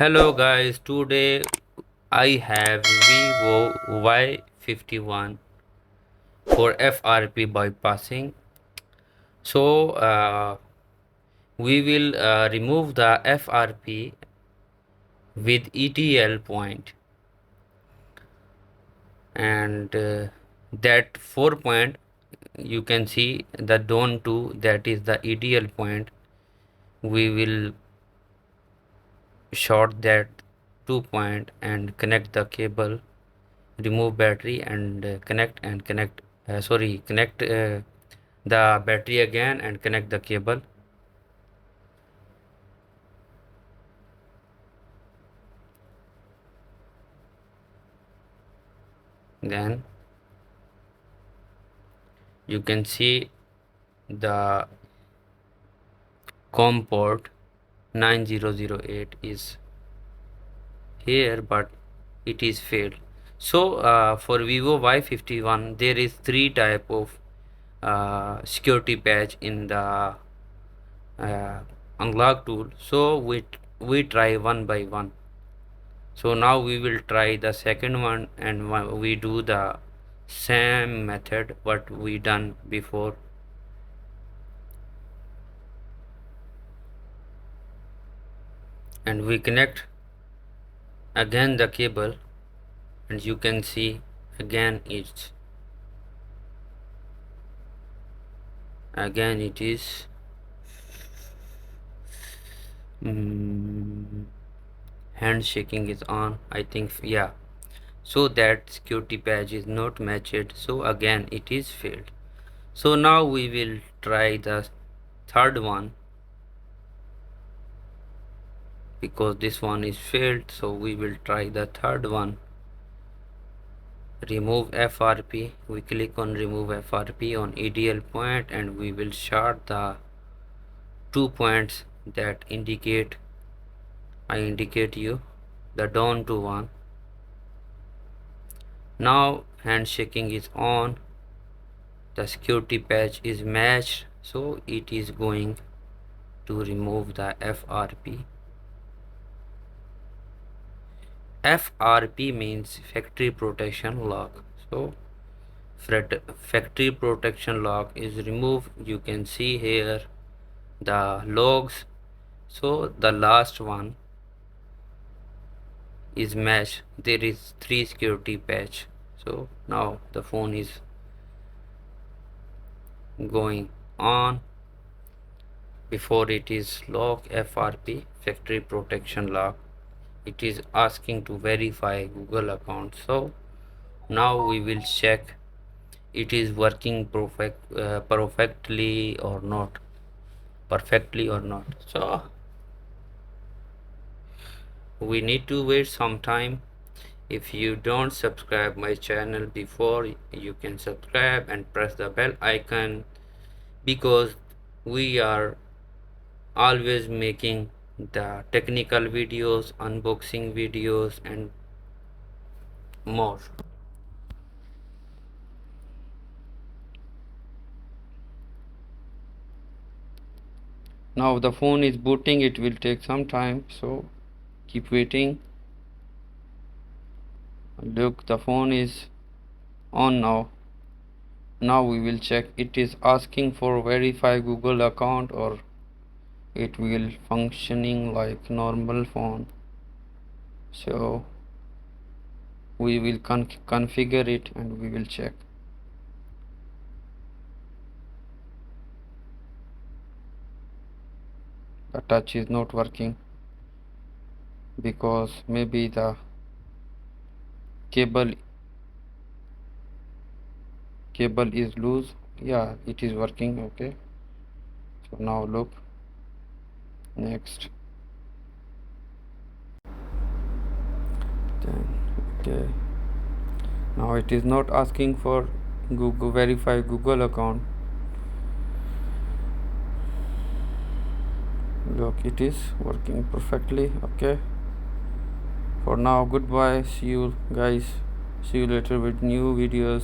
Hello guys, today I have vivo y51 for FRP bypassing. So we will remove the FRP with ETL point, and that 4 point you can see the don 2, that is the ETL point. We will short that 2 point and connect the cable, remove battery and connect the battery again and connect the cable. Then you can see the COM port 9008 is here, but it is failed. So for vivo y51 there is 3 type of security patch in the unlock tool. So we try one by one. So now we will try the second one, and we do the same method what we done before. And we connect again the cable, and you can see again it is handshaking is on, I think. Yeah, so that security patch is not matched, so again it is failed. So now we will try the third one, because this one is failed. So we will try the third one. Remove FRP, we click on remove FRP on EDL point, and we will short the 2 points that I indicate you, the down to one. Now handshaking is on, the security patch is matched, so it is going to remove the FRP. FRP means factory protection lock. So factory protection lock is removed. You can see here the logs. So the last one is matched. There is 3 security patch. So now the phone is going on. Before it is lock FRP, factory protection lock, it is asking to verify Google account. So now we will check it is working perfectly or not. So we need to wait some time. If you don't subscribe my channel before, you can subscribe and press the bell icon, because we are always making the technical videos, unboxing videos and more. Now the phone is booting. It will take some time, so keep waiting. Look, the phone is on now. Now we will check. It is asking for verify Google account, or it will functioning like normal phone. So we will configure it and we will check. The touch is not working because maybe the cable is loose. Yeah, it is working. Okay, so now look, next. Then okay, now it is not asking for Google verify Google account. Look, it is working perfectly. Okay, for now, goodbye. See you guys, see you later with new videos.